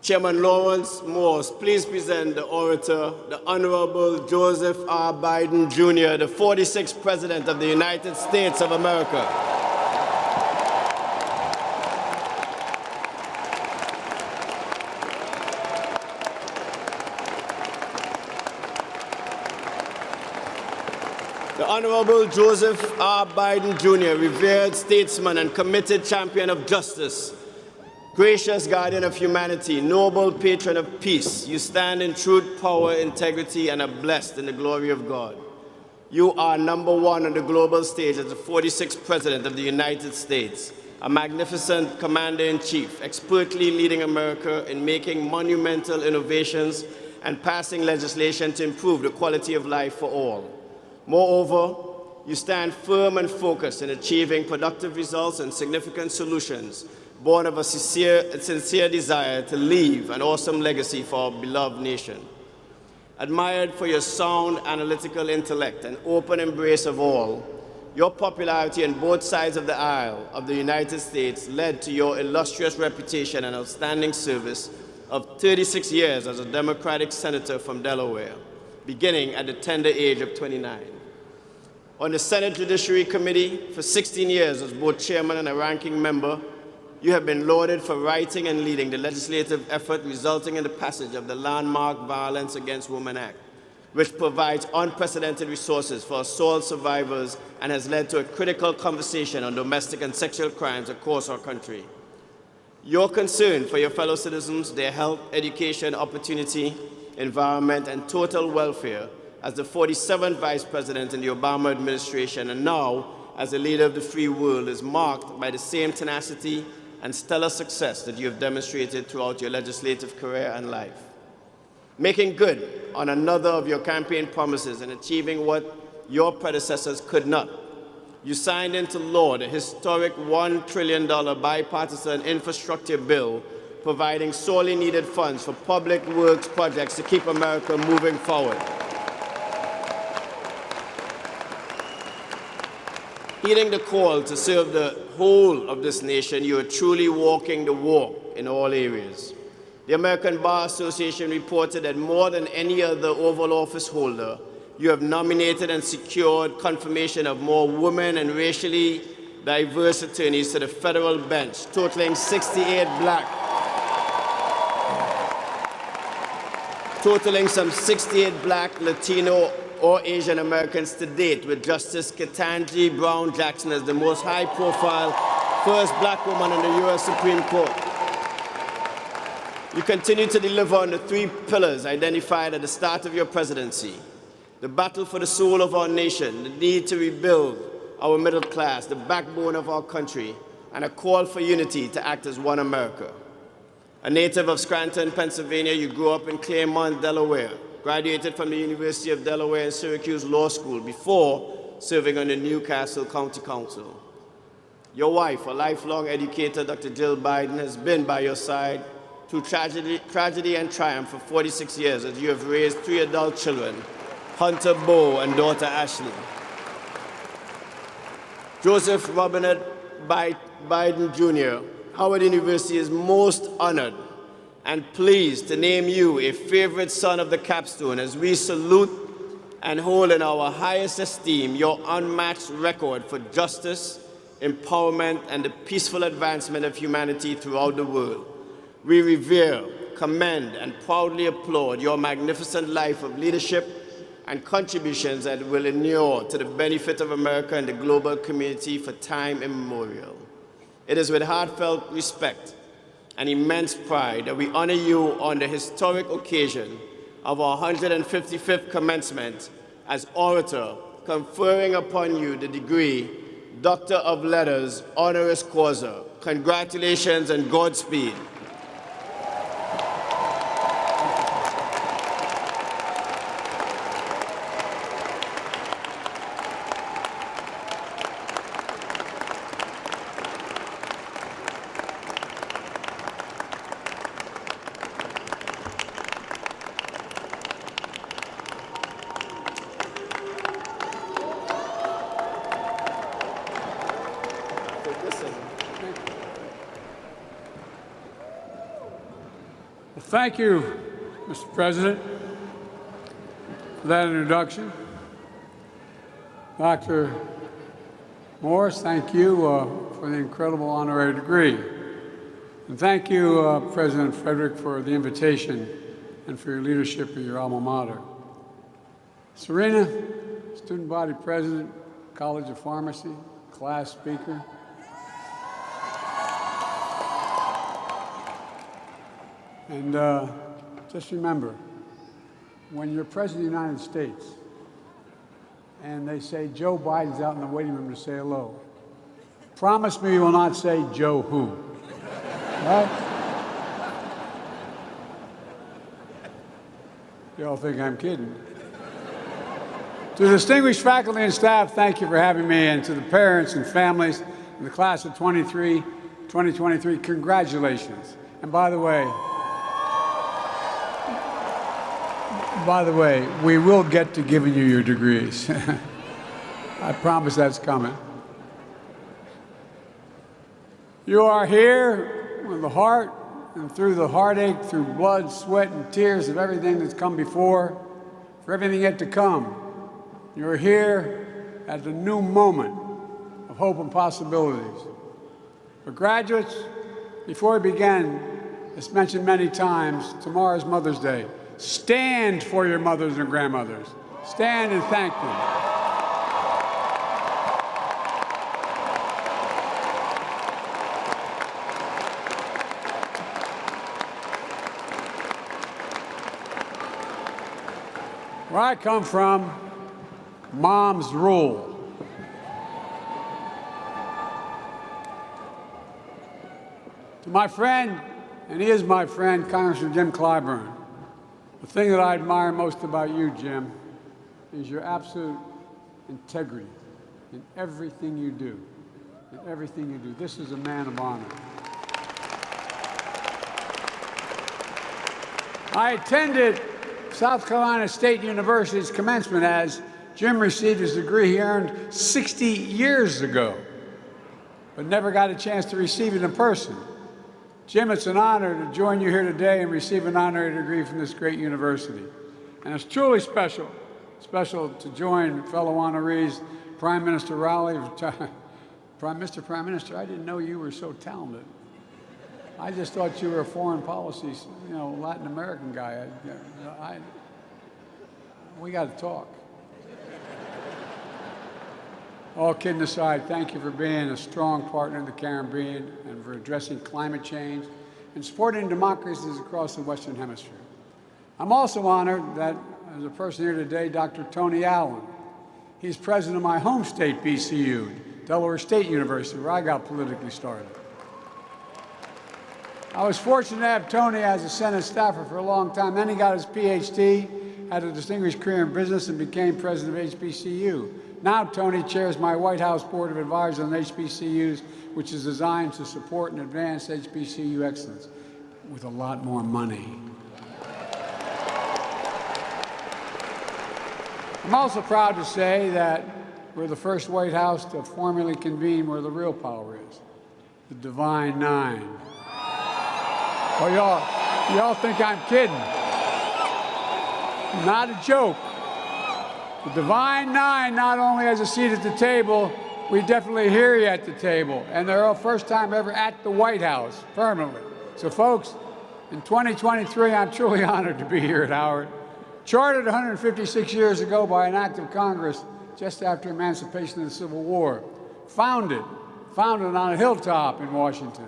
Chairman Lawrence Morse, please present the orator, the Honorable Joseph R. Biden, Jr., the 46th President of the United States of America. The Honorable Joseph R. Biden, Jr., revered statesman and committed champion of justice, gracious guardian of humanity, noble patron of peace, you stand in truth, power, integrity, and are blessed in the glory of God. You are #1 on the global stage as the 46th President of the United States, a magnificent commander-in-chief, expertly leading America in making monumental innovations and passing legislation to improve the quality of life for all. Moreover, you stand firm and focused in achieving productive results and significant solutions born of a sincere desire to leave an awesome legacy for our beloved nation. Admired for your sound analytical intellect and open embrace of all, your popularity on both sides of the aisle of the United States led to your illustrious reputation and outstanding service of 36 years as a Democratic senator from Delaware, beginning at the tender age of 29. On the Senate Judiciary Committee for 16 years as both chairman and a ranking member, you have been lauded for writing and leading the legislative effort resulting in the passage of the landmark Violence Against Women Act, which provides unprecedented resources for assault survivors and has led to a critical conversation on domestic and sexual crimes across our country. Your concern for your fellow citizens, their health, education, opportunity, environment, and total welfare as the 47th Vice President in the Obama administration and now as a leader of the free world is marked by the same tenacity and stellar success that you have demonstrated throughout your legislative career and life. Making good on another of your campaign promises and achieving what your predecessors could not, you signed into law the historic $1 trillion bipartisan infrastructure bill, providing sorely needed funds for public works projects to keep America moving forward. Heeding the call to serve the whole of this nation, you are truly walking the walk in all areas. The American Bar Association reported that more than any other Oval Office holder, you have nominated and secured confirmation of more women and racially diverse attorneys to the federal bench, totaling 68 some 68 black, Latino, or Asian Americans to date, with Justice Ketanji Brown Jackson as the most high-profile first black woman on the U.S. Supreme Court. You continue to deliver on the 3 pillars identified at the start of your presidency: the battle for the soul of our nation, the need to rebuild our middle class, the backbone of our country, and a call for unity to act as one America. A native of Scranton, Pennsylvania, you grew up in Claremont, Delaware, graduated from the University of Delaware and Syracuse Law School before serving on the Newcastle County Council. Your wife, a lifelong educator, Dr. Jill Biden, has been by your side through tragedy and triumph for 46 years as you have raised 3 adult children, Hunter Bo and daughter Ashley. Joseph Robinette Biden, Jr., Howard University is most honored and pleased to name you a favorite son of the capstone as we salute and hold in our highest esteem your unmatched record for justice, empowerment, and the peaceful advancement of humanity throughout the world. We revere, commend, and proudly applaud your magnificent life of leadership and contributions that will inure to the benefit of America and the global community for time immemorial. It is with heartfelt respect and immense pride that we honor you on the historic occasion of our 155th commencement as orator, conferring upon you the degree Doctor of Letters honoris causa. Congratulations and Godspeed. Well, thank you, Mr. President, for that introduction. Dr. Morris, thank you for the incredible honorary degree. And thank you, President Frederick, for the invitation and for your leadership of your alma mater. Serena, student body president, College of Pharmacy, class speaker. And just remember, when you're President of the United States and they say Joe Biden's out in the waiting room to say hello, promise me you will not say Joe who. Right? You all think I'm kidding. To the distinguished faculty and staff, thank you for having me, and to the parents and families in the class of 2023, congratulations. And by the way, we will get to giving you your degrees. I promise that's coming. You are here with the heart and through the heartache, through blood, sweat, and tears of everything that's come before, for everything yet to come. You're here at the new moment of hope and possibilities. For graduates, before we begin, as mentioned many times, tomorrow's Mother's Day. Stand for your mothers and grandmothers. Stand and thank them. Where I come from, moms rule. To my friend, and he is my friend, Congressman Jim Clyburn, the thing that I admire most about you, Jim, is your absolute integrity in everything you do. In everything you do. This is a man of honor. I attended South Carolina State University's commencement as Jim received his degree he earned 60 years ago, but never got a chance to receive it in person. Jim, it's an honor to join you here today and receive an honorary degree from this great university. And it's truly special to join fellow honorees, Prime Minister Rowley. Prime Minister, I didn't know you were so talented. I just thought you were a foreign policy, Latin American guy. We got to talk. All kidding aside, thank you for being a strong partner in the Caribbean and for addressing climate change and supporting democracies across the Western Hemisphere. I'm also honored that, as a person here today, Dr. Tony Allen. He's president of my home state, BCU, Delaware State University, where I got politically started. I was fortunate to have Tony as a Senate staffer for a long time. Then he got his PhD, had a distinguished career in business, and became president of HBCU. Now Tony chairs my White House Board of Advisors on HBCUs, which is designed to support and advance HBCU excellence with a lot more money. I'm also proud to say that we're the first White House to formally convene where the real power is, the Divine Nine. Oh, y'all think I'm kidding. Not a joke. The Divine Nine not only has a seat at the table, we definitely hear you at the table. And they're our first time ever at the White House, permanently. So folks, in 2023, I'm truly honored to be here at Howard. Chartered 156 years ago by an act of Congress just after emancipation of the Civil War. Founded on a hilltop in Washington,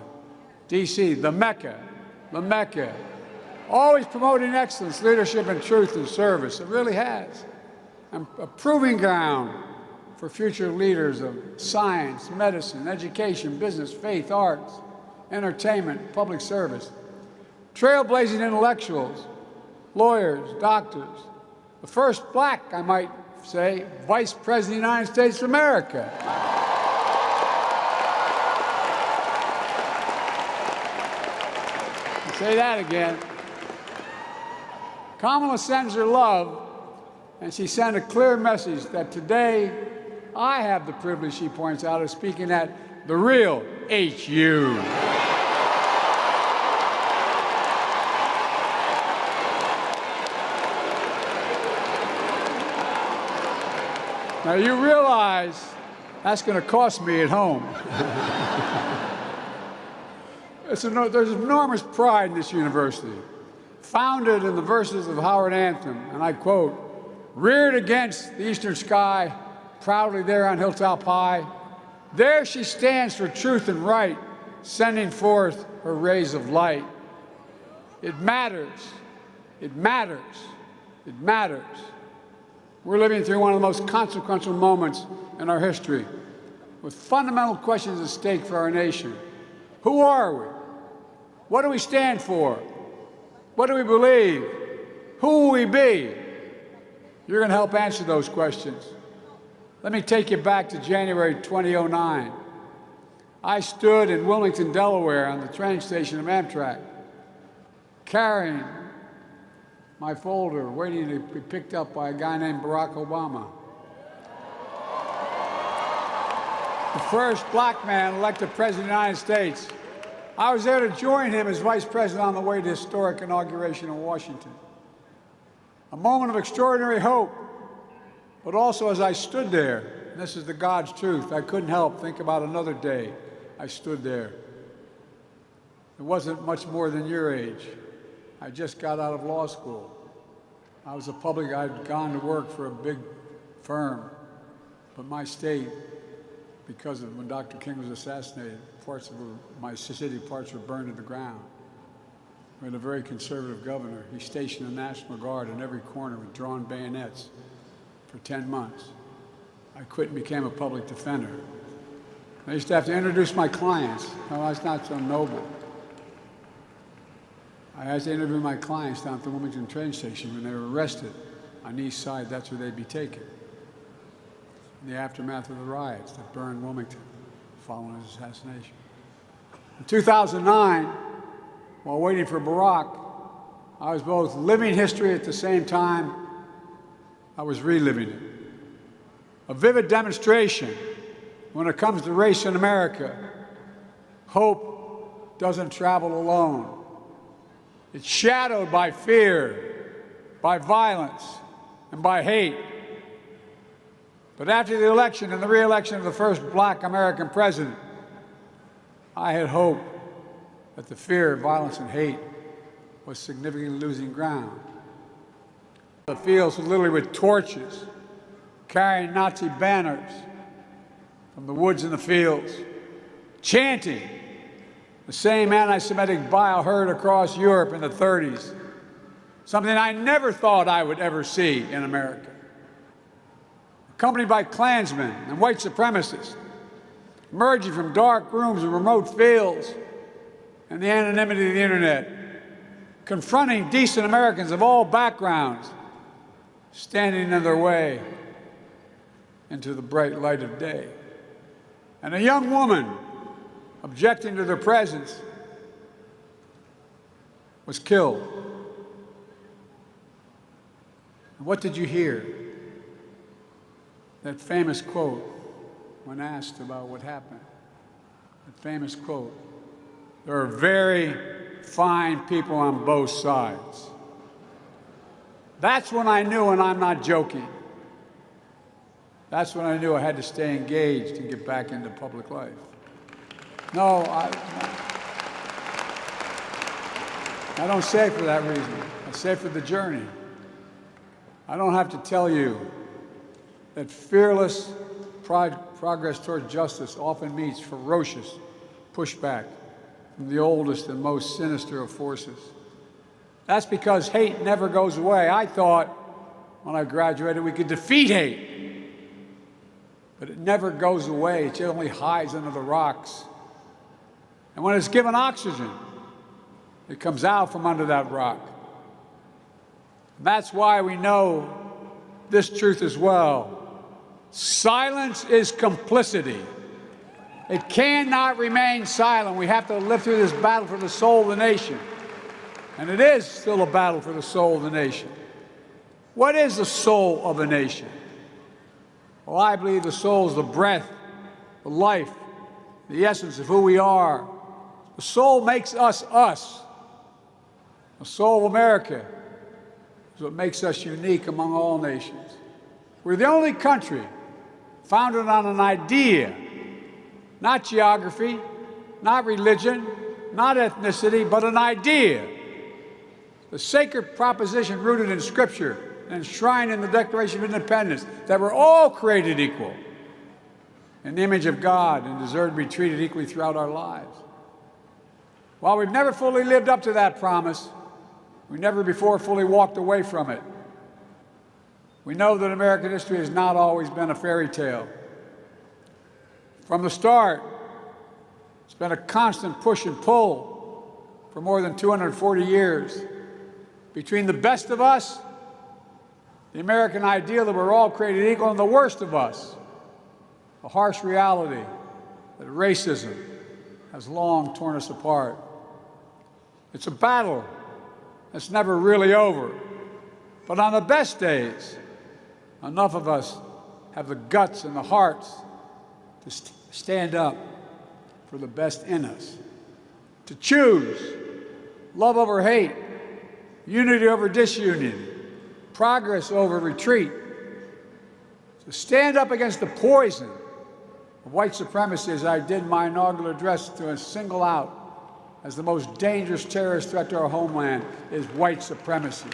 D.C., the Mecca. Always promoting excellence, leadership, and truth and service. It really has. And a proving ground for future leaders of science, medicine, education, business, faith, arts, entertainment, public service. Trailblazing intellectuals, lawyers, doctors. The first black, I might say, Vice President of the United States of America. I'll say that again. Kamala sends her love, and she sent a clear message that today I have the privilege, she points out, of speaking at the real HU. Now you realize that's going to cost me at home. There's enormous pride in this university. Founded in the verses of Howard Anthem, and I quote, "Reared against the eastern sky, proudly there on hilltop high, there she stands for truth and right, sending forth her rays of light." It matters. It matters. It matters. We're living through one of the most consequential moments in our history, with fundamental questions at stake for our nation. Who are we? What do we stand for? What do we believe? Who will we be? You're going to help answer those questions. Let me take you back to January 2009. I stood in Wilmington, Delaware, on the train station of Amtrak, carrying my folder, waiting to be picked up by a guy named Barack Obama. The first black man elected president of the United States. I was there to join him as vice president on the way to the historic inauguration in Washington. A moment of extraordinary hope, but also as I stood there, and this is the God's truth, I couldn't help think about another day I stood there. It wasn't much more than your age. I just got out of law school. I'd gone to work for a big firm, but my state, because of when Dr. King was assassinated, my city parts were burned to the ground. We had a very conservative governor. He stationed the National Guard in every corner with drawn bayonets for 10 months. I quit and became a public defender. I used to have to introduce my clients. No, that's not so noble. I had to interview my clients down at the Wilmington train station when they were arrested on the east side. That's where they'd be taken. In the aftermath of the riots that burned Wilmington following his assassination. In 2009, while waiting for Barack, I was both living history at the same time I was reliving it. A vivid demonstration when it comes to race in America. Hope doesn't travel alone. It's shadowed by fear, by violence, and by hate. But after the election and the re-election of the first black American president, I had hope that the fear, violence, and hate was significantly losing ground. The fields were literally with torches, carrying Nazi banners from the woods and the fields, chanting the same anti-Semitic bile heard across Europe in the 30s, something I never thought I would ever see in America. Accompanied by Klansmen and white supremacists, emerging from dark rooms and remote fields and the anonymity of the internet, confronting decent Americans of all backgrounds, standing in their way into the bright light of day. And a young woman objecting to their presence was killed. And what did you hear? That famous quote when asked about what happened. That famous quote, "There are very fine people on both sides." That's when I knew, and I'm not joking, that's when I knew I had to stay engaged and get back into public life. No, I don't say it for that reason. I say it for the journey. I don't have to tell you that fearless progress towards justice often meets ferocious pushback from the oldest and most sinister of forces. That's because hate never goes away. I thought when I graduated we could defeat hate, but it never goes away. It only hides under the rocks. And when it's given oxygen, it comes out from under that rock. And that's why we know this truth as well. Silence is complicity. It cannot remain silent. We have to live through this battle for the soul of the nation. And it is still a battle for the soul of the nation. What is the soul of a nation? Well, I believe the soul is the breath, the life, the essence of who we are. The soul makes us us. The soul of America is what makes us unique among all nations. We're the only country founded on an idea, not geography, not religion, not ethnicity, but an idea. The sacred proposition rooted in Scripture and enshrined in the Declaration of Independence that we're all created equal in the image of God and deserve to be treated equally throughout our lives. While we've never fully lived up to that promise, we never before fully walked away from it. We know that American history has not always been a fairy tale. From the start, it's been a constant push and pull for more than 240 years between the best of us, the American ideal that we're all created equal, and the worst of us, the harsh reality that racism has long torn us apart. It's a battle that's never really over. But on the best days, enough of us have the guts and the hearts to stand up for the best in us, to choose love over hate, unity over disunity, progress over retreat, to stand up against the poison of white supremacy, as I did my inaugural address, to single out as the most dangerous terrorist threat to our homeland is white supremacy.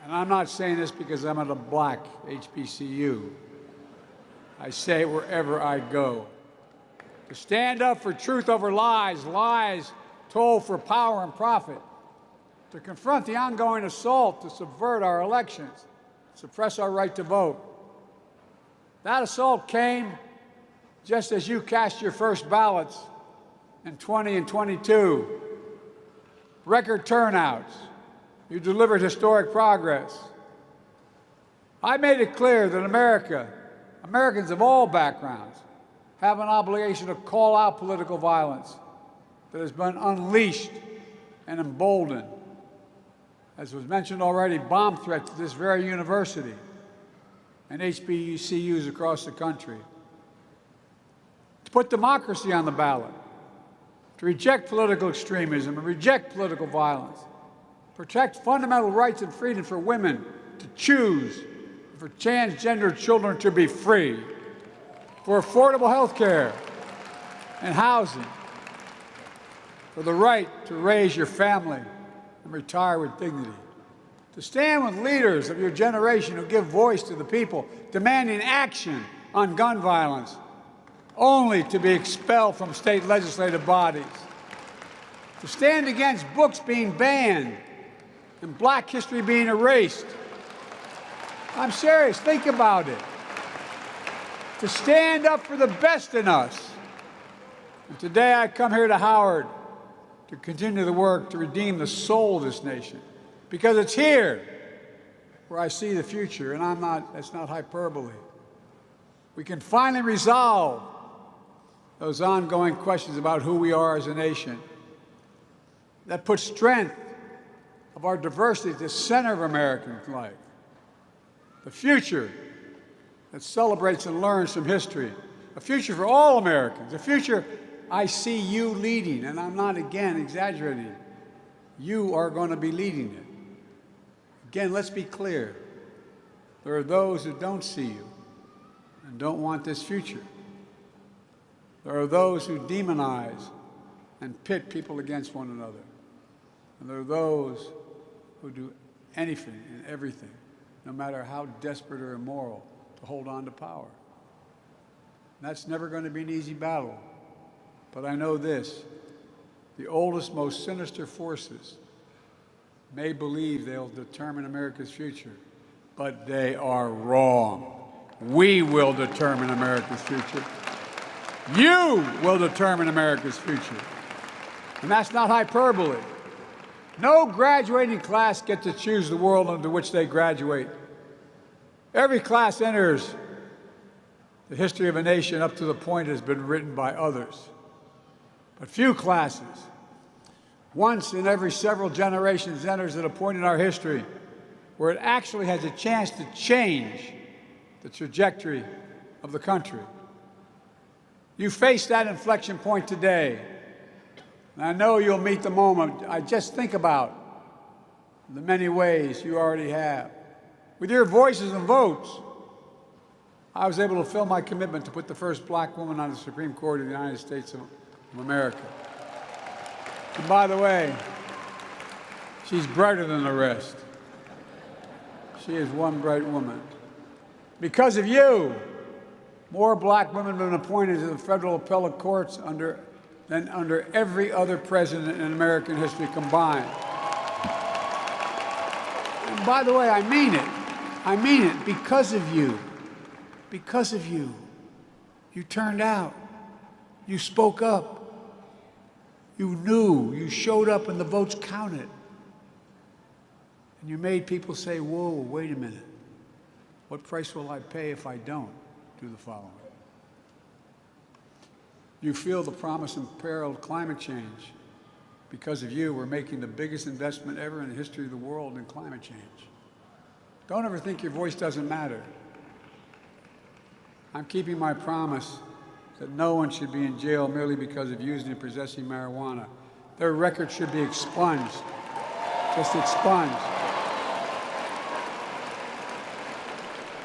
And I'm not saying this because I'm at a black HBCU. I say it wherever I go. To stand up for truth over lies, lies told for power and profit. To confront the ongoing assault to subvert our elections, suppress our right to vote. That assault came just as you cast your first ballots in 20 and 22. Record turnouts. You delivered historic progress. I made it clear that Americans of all backgrounds, have an obligation to call out political violence that has been unleashed and emboldened. As was mentioned already, bomb threats to this very university and HBCUs across the country. To put democracy on the ballot, to reject political extremism and reject political violence, protect fundamental rights and freedom for women to choose, for transgender children to be free, for affordable health care and housing, for the right to raise your family and retire with dignity, to stand with leaders of your generation who give voice to the people demanding action on gun violence, only to be expelled from state legislative bodies, to stand against books being banned and Black history being erased. I'm serious, think about it. To stand up for the best in us. And today I come here to Howard to continue the work to redeem the soul of this nation, because it's here where I see the future, and that's not hyperbole. We can finally resolve those ongoing questions about who we are as a nation. That puts strength of our diversity at the center of American life. The future that celebrates and learns from history. A future for all Americans. A future I see you leading, and I'm not, again, exaggerating. You are going to be leading it. Again, let's be clear. There are those who don't see you and don't want this future. There are those who demonize and pit people against one another. And there are those who do anything and everything, no matter how desperate or immoral, to hold on to power. And that's never going to be an easy battle. But I know this, the oldest, most sinister forces may believe they'll determine America's future, but they are wrong. We will determine America's future. You will determine America's future. And that's not hyperbole. No graduating class gets to choose the world into which they graduate. Every class enters the history of a nation up to the point it has been written by others. But few classes, once in every several generations, enters at a point in our history where it actually has a chance to change the trajectory of the country. You face that inflection point today. And I know you'll meet the moment. I just think about the many ways you already have. With your voices and votes, I was able to fulfill my commitment to put the first black woman on the Supreme Court of the United States of America. And by the way, she's brighter than the rest. She is one bright woman. Because of you, more black women have been appointed to the federal appellate courts than under every other president in American history combined. And by the way, I mean it. I mean it because of you. Because of you. You turned out. You spoke up. You knew. You showed up and the votes counted. And you made people say, whoa, wait a minute. What price will I pay if I don't do the following? You feel the promise and peril of climate change. Because of you, we're making the biggest investment ever in the history of the world in climate change. Don't ever think your voice doesn't matter. I'm keeping my promise that no one should be in jail merely because of using and possessing marijuana. Their record should be expunged. Just expunged.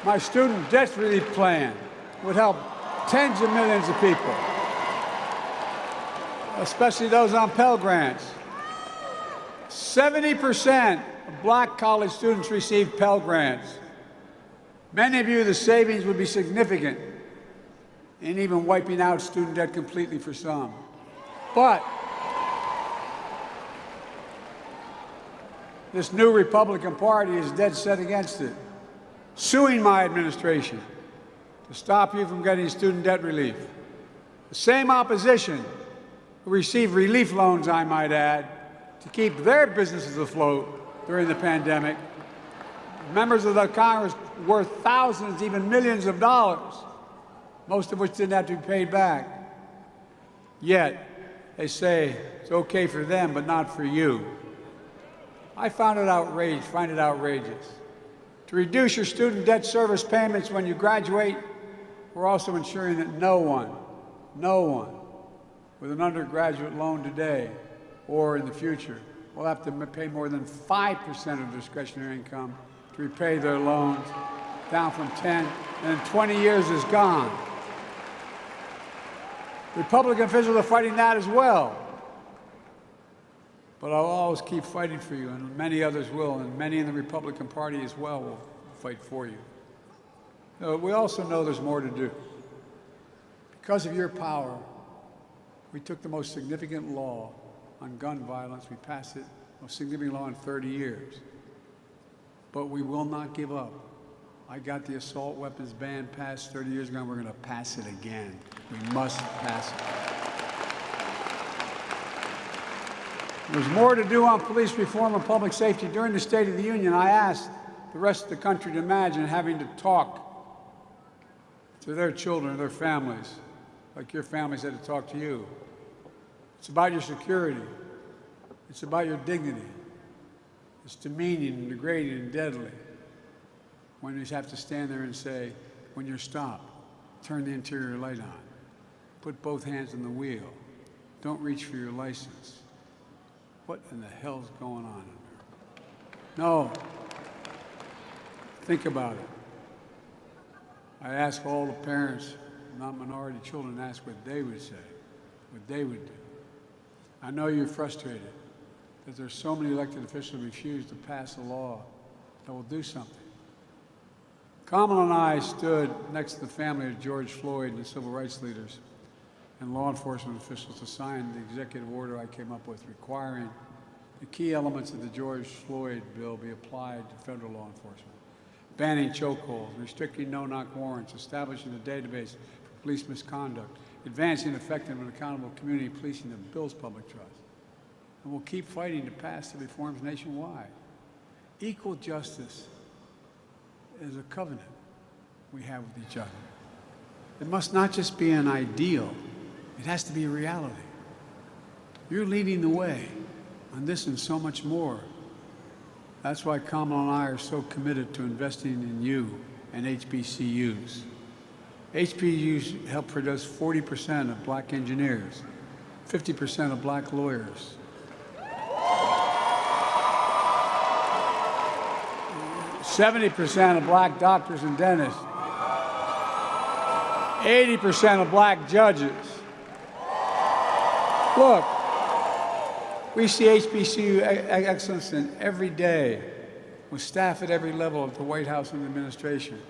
My student debt relief plan would help tens of millions of people, especially those on Pell Grants. 70% of black college students receive Pell Grants. Many of you, the savings would be significant in even wiping out student debt completely for some. But this new Republican Party is dead set against it, suing my administration to stop you from getting student debt relief. The same opposition who received relief loans, I might add, to keep their businesses afloat during the pandemic. Members of the Congress worth thousands, even millions of dollars, most of which didn't have to be paid back. Yet, they say it's okay for them, but not for you. I find it outrageous. To reduce your student debt service payments when you graduate, we're also ensuring that no one with an undergraduate loan today or in the future will have to pay more than 5% of discretionary income to repay their loans, down from 10, and in 20 years is gone. Republican officials are fighting that as well. But I'll always keep fighting for you, and many others will, and many in the Republican Party as well will fight for you. We also know there's more to do. Because of your power, we took the most significant law on gun violence. We passed it, most significant law in 30 years. But we will not give up. I got the assault weapons ban passed 30 years ago, and we're going to pass it again. We must pass it. There's more to do on police reform and public safety. During the State of the Union, I asked the rest of the country to imagine having to talk to their children, their families, like your families had to talk to you. It's about your security. It's about your dignity. It's demeaning and degrading and deadly when you have to stand there and say, when you're stopped, turn the interior light on. Put both hands on the wheel. Don't reach for your license. What in the hell's going on in there? No. Think about it. I ask all the parents, not minority children, ask what they would say, what they would do. I know you're frustrated that there's so many elected officials who refuse to pass a law that will do something. Kamala and I stood next to the family of George Floyd and the civil rights leaders and law enforcement officials to sign the executive order I came up with requiring the key elements of the George Floyd bill be applied to federal law enforcement. Banning chokeholds, restricting no-knock warrants, establishing a database for police misconduct, advancing effective and accountable community policing that builds public trust. And we'll keep fighting to pass the reforms nationwide. Equal justice is a covenant we have with each other. It must not just be an ideal, it has to be a reality. You're leading the way on this and so much more. That's why Kamala and I are so committed to investing in you and HBCUs. HBCUs help produce 40% of black engineers, 50% of black lawyers. 70% of black doctors and dentists. 80% of black judges. Look, we see HBCU excellence in every day with staff at every level of the White House and administration.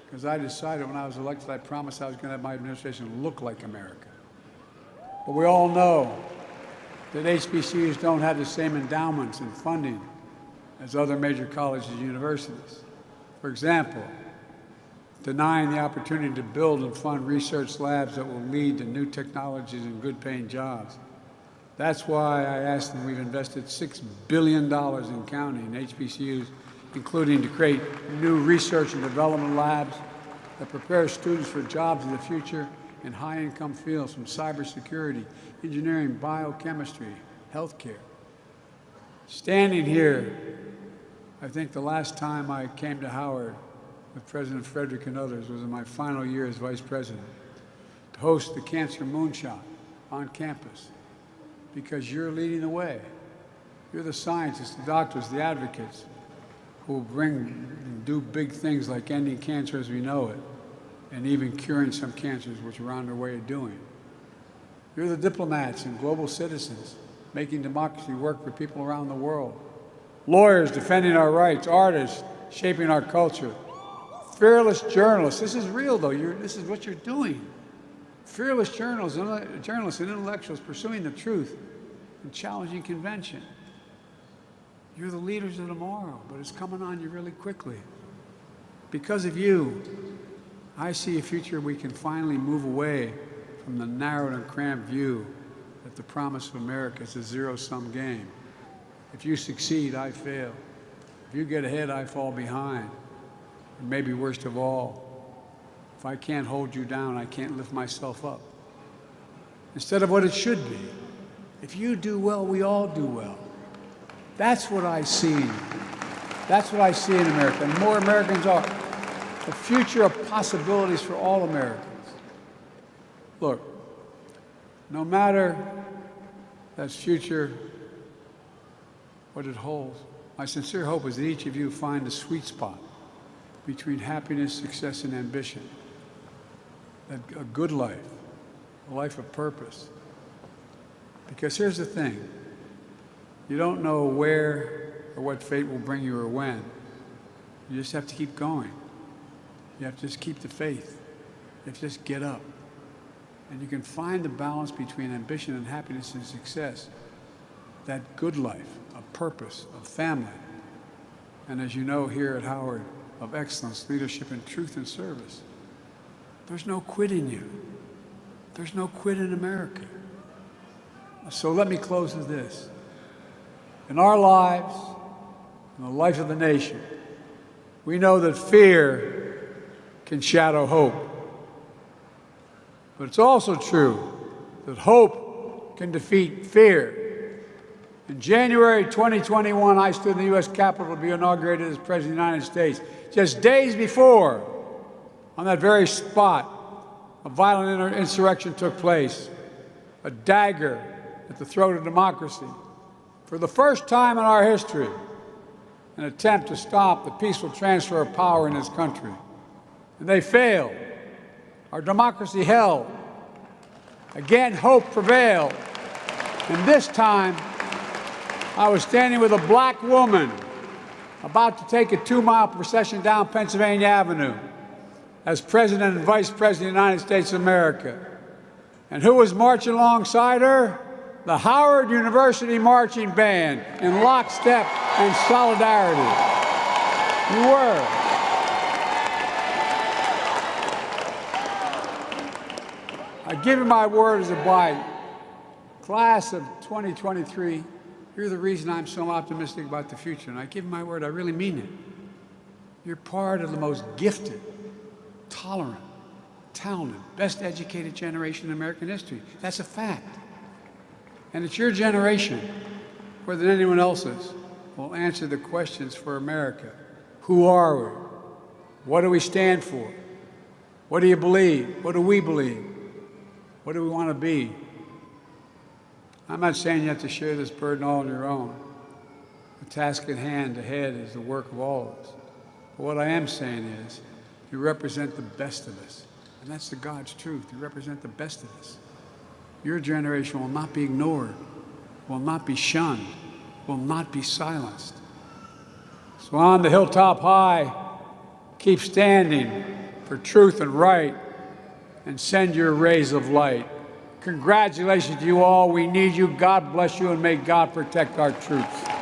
Because I decided when I was elected, I promised I was going to have my administration look like America. But we all know that HBCUs don't have the same endowments and funding as other major colleges and universities. For example, denying the opportunity to build and fund research labs that will lead to new technologies and good-paying jobs. That's why I asked them, we've invested $6 billion in counting in HBCUs, including to create new research and development labs that prepare students for jobs of the future in high-income fields from cybersecurity, engineering, biochemistry, healthcare. Standing here, I think the last time I came to Howard with President Frederick and others was in my final year as vice president to host the Cancer Moonshot on campus, because you're leading the way. You're the scientists, the doctors, the advocates who will bring and do big things like ending cancer as we know it, and even curing some cancers, which we're on our way of doing. You're the diplomats and global citizens making democracy work for people around the world. Lawyers defending our rights, artists shaping our culture. Fearless journalists. This is real, though. This is what you're doing. Fearless journalists and intellectuals pursuing the truth and challenging convention. You're the leaders of tomorrow, but it's coming on you really quickly. Because of you, I see a future we can finally move away from the narrowed and cramped view that the promise of America is a zero-sum game. If you succeed, I fail. If you get ahead, I fall behind. And maybe worst of all, if I can't hold you down, I can't lift myself up. Instead of what it should be. If you do well, we all do well. That's what I see. That's what I see in America. And more Americans are. The future of possibilities for all Americans. Look, no matter that future, what it holds, my sincere hope is that each of you find the sweet spot between happiness, success, and ambition. A good life, a life of purpose. Because here's the thing, you don't know where or what fate will bring you or when. You just have to keep going. You have to just keep the faith. You have to just get up. And you can find the balance between ambition and happiness and success. That good life, of purpose, of family. And as you know here at Howard, of excellence, leadership, and truth and service. There's no quit in you. There's no quit in America. So let me close with this. In our lives, in the life of the nation, we know that fear can shadow hope. But it's also true that hope can defeat fear. In January 2021, I stood in the U.S. Capitol to be inaugurated as President of the United States. Just days before, on that very spot, a violent insurrection took place, a dagger at the throat of democracy. For the first time in our history, an attempt to stop the peaceful transfer of power in this country. And they failed. Our democracy held. Again, hope prevailed. And this time, I was standing with a black woman about to take a 2-mile procession down Pennsylvania Avenue as President and Vice President of the United States of America. And who was marching alongside her? The Howard University Marching Band in lockstep and solidarity. You were. I give you my word as a bride. Class of 2023, you're the reason I'm so optimistic about the future. And I give you my word, I really mean it. You're part of the most gifted, tolerant, talented, best educated generation in American history. That's a fact. And it's your generation, more than anyone else's, will answer the questions for America. Who are we? What do we stand for? What do you believe? What do we believe? What do we want to be? I'm not saying you have to share this burden all on your own. The task at hand ahead is the work of all of us. But what I am saying is, you represent the best of us. And that's the God's truth. You represent the best of us. Your generation will not be ignored, will not be shunned, will not be silenced. So on the hilltop high, keep standing for truth and right, and send your rays of light. Congratulations to you all. We need you. God bless you, and may God protect our troops.